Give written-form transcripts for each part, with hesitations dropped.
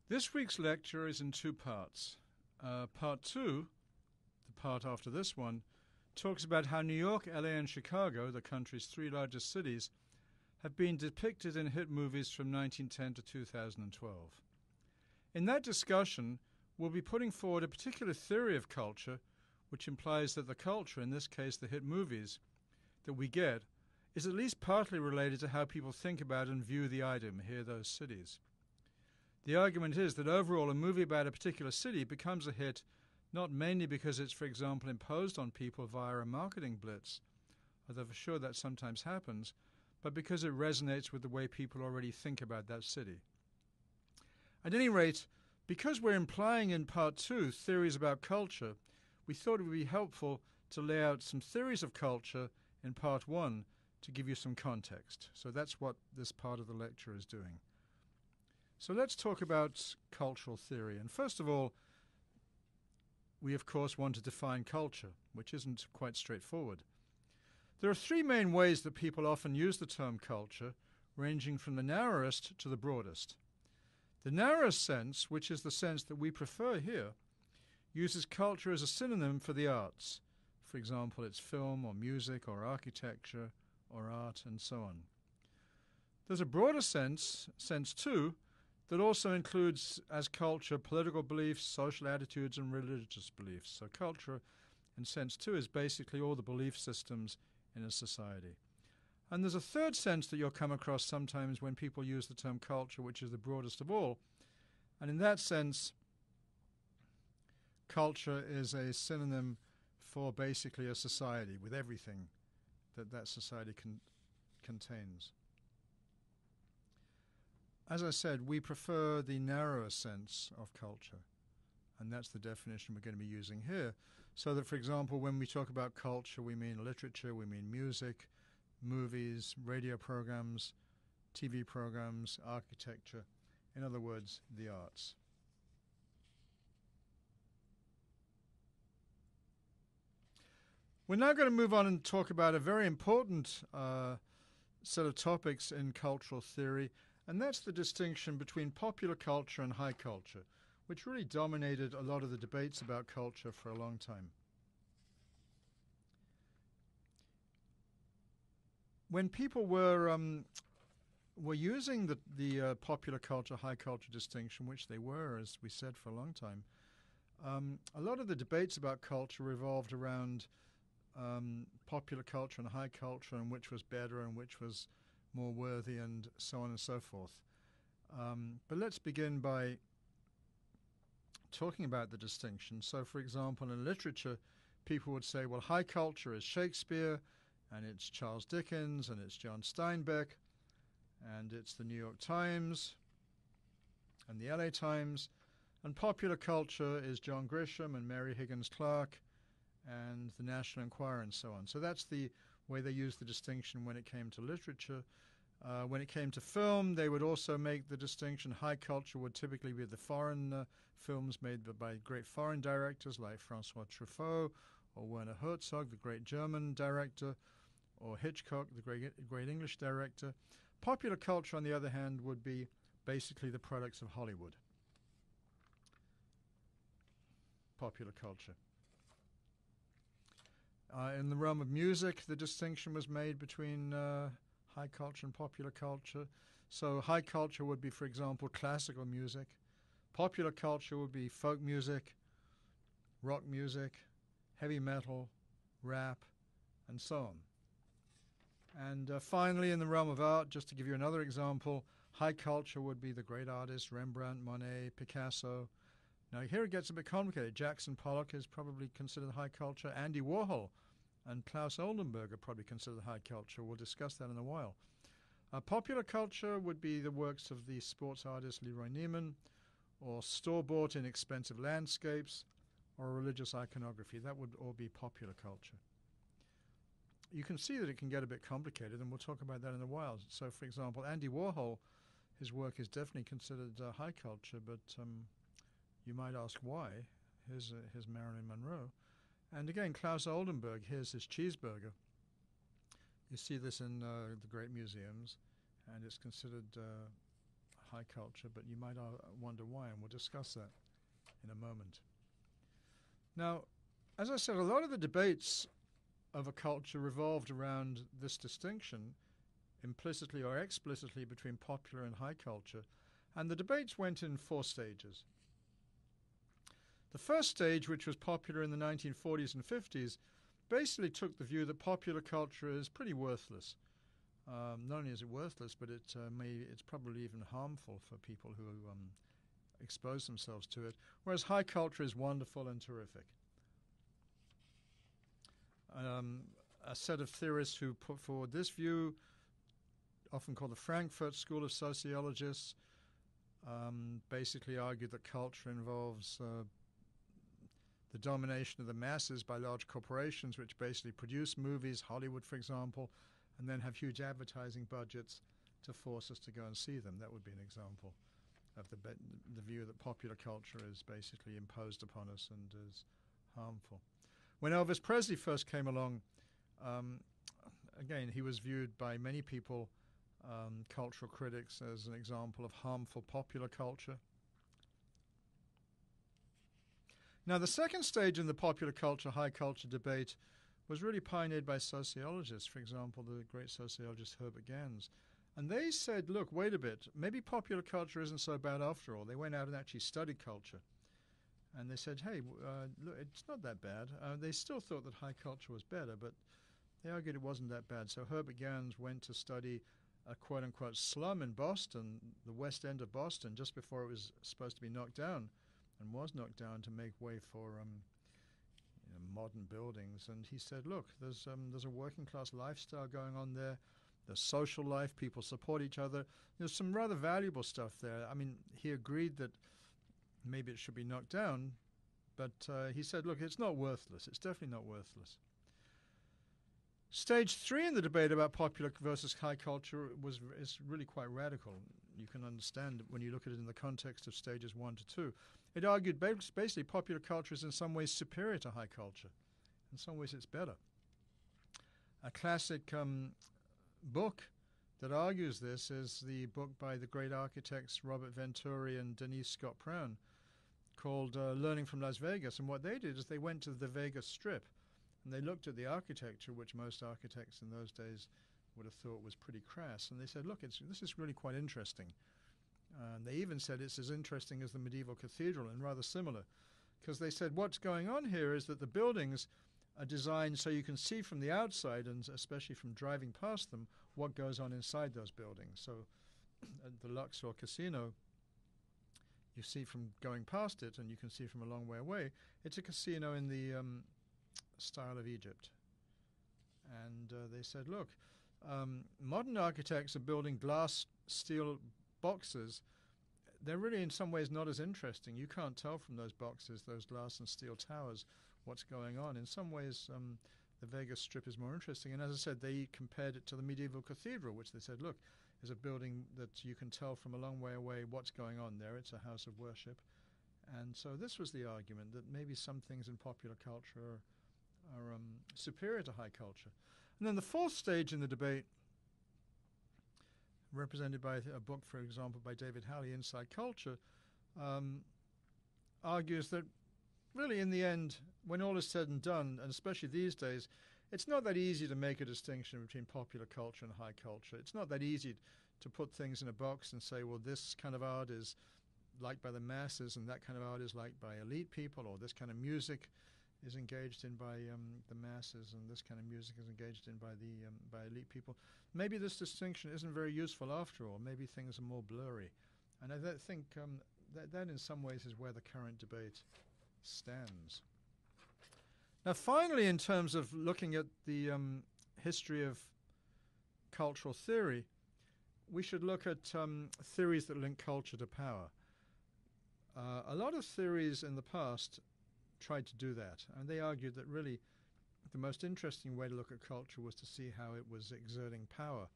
This week's lecture is in two parts. Part two, the part after this one, talks about how New York, LA, and Chicago, the country's three largest cities, have been depicted in hit movies from 1910 to 2012. In that discussion, we'll be putting forward a particular theory of culture, which implies that the culture, in this case the hit movies, that we get, is at least partly related to how people think about and view the item, here those cities. The argument is that overall a movie about a particular city becomes a hit not mainly because it's, for example, imposed on people via a marketing blitz, although for sure that sometimes happens, but because it resonates with the way people already think about that city. At any rate, because we're implying in part two theories about culture, we thought it would be helpful to lay out some theories of culture in part one to give you some context. So that's what this part of the lecture is doing. So let's talk about cultural theory. And first of all, we of course want to define culture, which isn't quite straightforward. There are three main ways that people often use the term culture, ranging from the narrowest to the broadest. The narrowest sense, which is the sense that we prefer here, uses culture as a synonym for the arts. For example, it's film or music or architecture or art and so on. There's a broader sense too, that also includes as culture political beliefs, social attitudes, and religious beliefs. So culture, in sense two, is basically all the belief systems in a society. And there's a third sense that you'll come across sometimes when people use the term culture, which is the broadest of all. And in that sense, culture is a synonym for basically a society with everything that that society contains. As I said, we prefer the narrower sense of culture, and that's the definition we're going to be using here. So that, for example, when we talk about culture, we mean literature, we mean music, movies, radio programs, TV programs, architecture, in other words, the arts. We're now going to move on and talk about a very important set of topics in cultural theory, and that's the distinction between popular culture and high culture, which really dominated a lot of the debates about culture for a long time. When people were using the popular culture, high culture distinction, which they were, as we said, for a long time, a lot of the debates about culture revolved around popular culture and high culture, and which was better and which was more worthy, and so on and so forth. But let's begin by talking about the distinction. So, for example, in literature, people would say, well, high culture is Shakespeare, and it's Charles Dickens, and it's John Steinbeck, and it's the New York Times, and the LA Times, and popular culture is John Grisham and Mary Higgins Clark, and the National Enquirer, and so on. So that's the way they used the distinction when it came to literature. When it came to film, they would also make the distinction. High culture would typically be the foreign films made by great foreign directors like François Truffaut or Werner Herzog, the great German director, or Hitchcock, the great English director. Popular culture, on the other hand, would be basically the products of Hollywood. Popular culture. In the realm of music, the distinction was made between high culture and popular culture. So high culture would be, for example, classical music. Popular culture would be folk music, rock music, heavy metal, rap, and so on. And finally, in the realm of art, just to give you another example, high culture would be the great artists Rembrandt, Monet, Picasso. Now here it gets a bit complicated. Jackson Pollock is probably considered high culture. Andy Warhol and Klaus Oldenburg are probably considered high culture. We'll discuss that in a while. Popular culture would be the works of the sports artist Leroy Neiman, or store-bought inexpensive landscapes, or religious iconography. That would all be popular culture. You can see that it can get a bit complicated, and we'll talk about that in a while. So, for example, Andy Warhol, his work is definitely considered high culture, but you might ask why. Here's Marilyn Monroe. And again, Klaus Oldenburg, here's his cheeseburger. You see this in the great museums, and it's considered high culture, but you might wonder why, and we'll discuss that in a moment. Now, as I said, a lot of the debates of a culture revolved around this distinction, implicitly or explicitly, between popular and high culture, and the debates went in 4 stages. The first stage, which was popular in the 1940s and 50s, basically took the view that popular culture is pretty worthless. Not only is it worthless, but it's probably even harmful for people who expose themselves to it, whereas high culture is wonderful and terrific. A set of theorists who put forward this view, often called the Frankfurt School of Sociologists, basically argued that culture involves the domination of the masses by large corporations, which basically produce movies, Hollywood, for example, and then have huge advertising budgets to force us to go and see them. That would be an example of the view that popular culture is basically imposed upon us and is harmful. When Elvis Presley first came along, again, he was viewed by many people, cultural critics, as an example of harmful popular culture. Now, the second stage in the popular culture, high culture debate was really pioneered by sociologists, for example, the great sociologist Herbert Gans. And they said, look, wait a bit, maybe popular culture isn't so bad after all. They went out and actually studied culture. And they said, hey, look, it's not that bad. They still thought that high culture was better, but they argued it wasn't that bad. So Herbert Gans went to study a quote-unquote slum in Boston, the west end of Boston, just before it was supposed to be knocked down, and was knocked down to make way for modern buildings. And he said, look, there's a working-class lifestyle going on there. There's social life. People support each other. There's some rather valuable stuff there. I mean, he agreed that maybe it should be knocked down, but he said, look, it's not worthless. It's definitely not worthless. Stage 3 in the debate about popular versus high culture is really quite radical. You can understand it when you look at it in the context of stages 1 to 2. It argued basically popular culture is in some ways superior to high culture. In some ways it's better. A classic book that argues this is the book by the great architects Robert Venturi and Denise Scott Brown called Learning from Las Vegas. And what they did is they went to the Vegas Strip and they looked at the architecture, which most architects in those days would have thought was pretty crass. And they said, look, this is really quite interesting. And they even said it's as interesting as the medieval cathedral and rather similar, because they said what's going on here is that the buildings are designed so you can see from the outside, and especially from driving past them, what goes on inside those buildings. So at the Luxor Casino, you see from going past it, and you can see from a long way away, it's a casino in the style of Egypt. And they said, look, modern architects are building glass steel boxes. They're really in some ways not as interesting. You can't tell from those boxes, those glass and steel towers, what's going on. In some ways, the Vegas Strip is more interesting. And as I said, they compared it to the medieval cathedral, which they said, look, is a building that you can tell from a long way away what's going on there. It's a house of worship. And so this was the argument, that maybe some things in popular culture are superior to high culture. And then the fourth stage in the debate, represented by a book, for example, by David Halley, Inside Culture, argues that really in the end, when all is said and done, and especially these days, it's not that easy to make a distinction between popular culture and high culture. It's not that easy to put things in a box and say, well, this kind of art is liked by the masses and that kind of art is liked by elite people, or this kind of music is engaged in by the masses and this kind of music is engaged in by elite people. Maybe this distinction isn't very useful after all. Maybe things are more blurry. And I think that in some ways is where the current debate stands. Now finally, in terms of looking at the history of cultural theory, we should look at theories that link culture to power. A lot of theories in the past tried to do that, and they argued that really the most interesting way to look at culture was to see how it was exerting power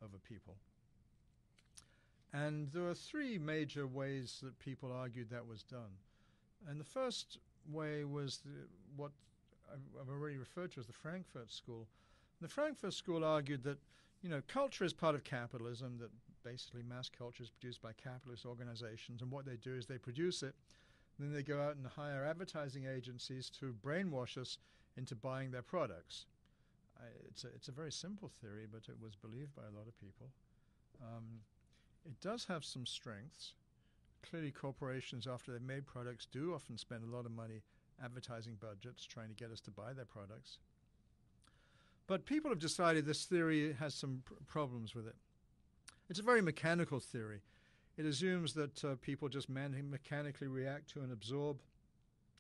over people. And there are 3 major ways that people argued that was done. And the first way was what I've already referred to as the Frankfurt School. The Frankfurt School argued that, culture is part of capitalism, that basically mass culture is produced by capitalist organizations, and what they do is they produce it, and then they go out and hire advertising agencies to brainwash us into buying their products. It's a very simple theory, but it was believed by a lot of people. It does have some strengths. Clearly, corporations, after they've made products, do often spend a lot of money advertising budgets trying to get us to buy their products. But people have decided this theory has some problems with it. It's a very mechanical theory. It assumes that people just mechanically react to and absorb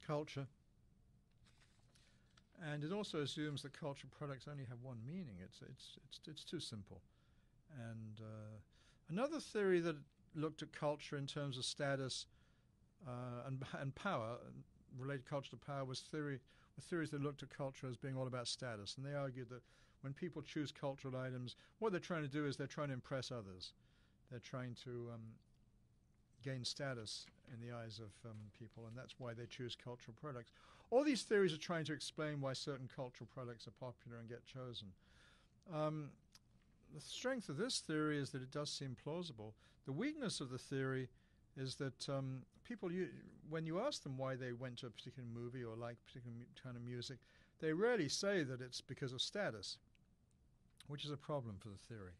culture. And it also assumes that cultural products only have one meaning. It's too simple. And another theory that looked at culture in terms of status and power, related culture to power, was theories that looked at culture as being all about status. And they argued that when people choose cultural items, what they're trying to do is they're trying to impress others. They're trying to gain status in the eyes of people, and that's why they choose cultural products. All these theories are trying to explain why certain cultural products are popular and get chosen. The strength of this theory is that it does seem plausible. The weakness of the theory is that people, when you ask them why they went to a particular movie or like a particular kind of music, they rarely say that it's because of status, which is a problem for the theory.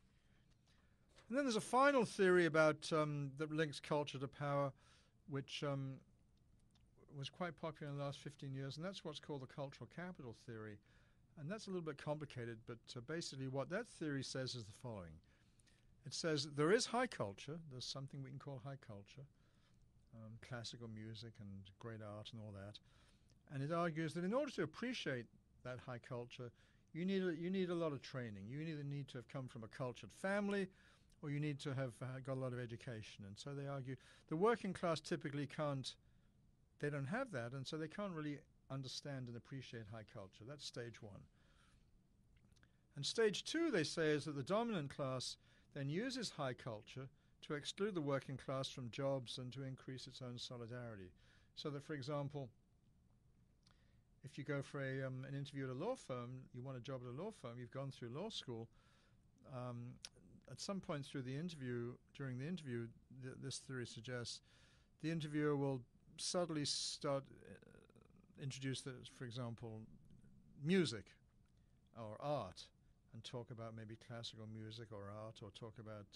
And then there's a final theory about that links culture to power, which was quite popular in the last 15 years, and that's what's called the cultural capital theory. And that's a little bit complicated, but basically what that theory says is the following. It says there is high culture. There's something we can call high culture, classical music and great art and all that. And it argues that in order to appreciate that high culture, you need a lot of training. You either need to have come from a cultured family, or you need to have got a lot of education. And so they argue the working class typically they don't have that, and so they can't really understand and appreciate high culture. That's stage one. And stage two, they say, is that the dominant class then uses high culture to exclude the working class from jobs and to increase its own solidarity. So that, for example, if you go for an interview at a law firm, you want a job at a law firm, you've gone through law school, at some point during the interview, this theory suggests the interviewer will subtly start introduce, for example, music or art, and talk about maybe classical music or art, or talk about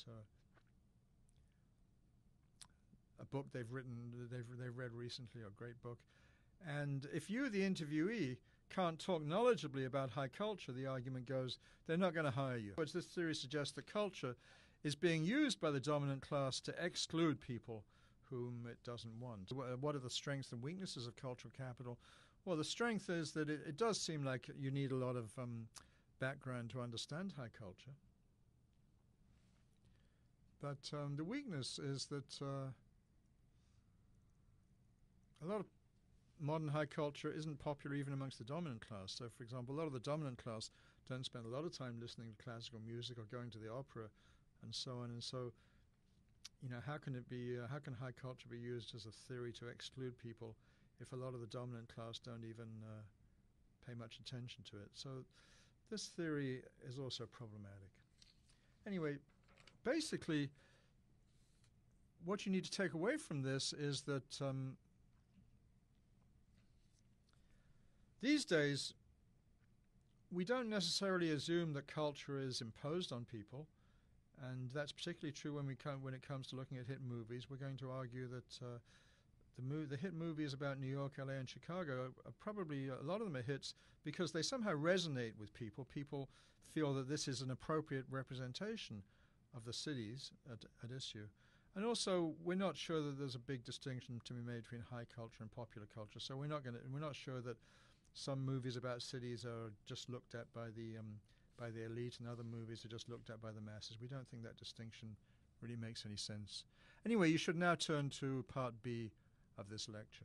a book they've read recently, or a great book. And if you, the interviewee, can't talk knowledgeably about high culture, the argument goes, they're not going to hire you. But this theory suggests that culture is being used by the dominant class to exclude people whom it doesn't want. What are the strengths and weaknesses of cultural capital? Well, the strength is that it does seem like you need a lot of background to understand high culture. But the weakness is that a lot of modern high culture isn't popular even amongst the dominant class. So, for example, a lot of the dominant class don't spend a lot of time listening to classical music or going to the opera and so on. And so, how can high culture be used as a theory to exclude people if a lot of the dominant class don't even pay much attention to it? So this theory is also problematic. Anyway, basically, what you need to take away from this is that these days, we don't necessarily assume that culture is imposed on people, and that's particularly true when it comes to looking at hit movies. We're going to argue that the hit movies about New York, LA, and Chicago are probably, a lot of them are hits because they somehow resonate with people. People feel that this is an appropriate representation of the cities at issue. And also, we're not sure that there's a big distinction to be made between high culture and popular culture. So we're not sure that some movies about cities are just looked at by the elite, and other movies are just looked at by the masses. We don't think that distinction really makes any sense. Anyway, you should now turn to part B of this lecture.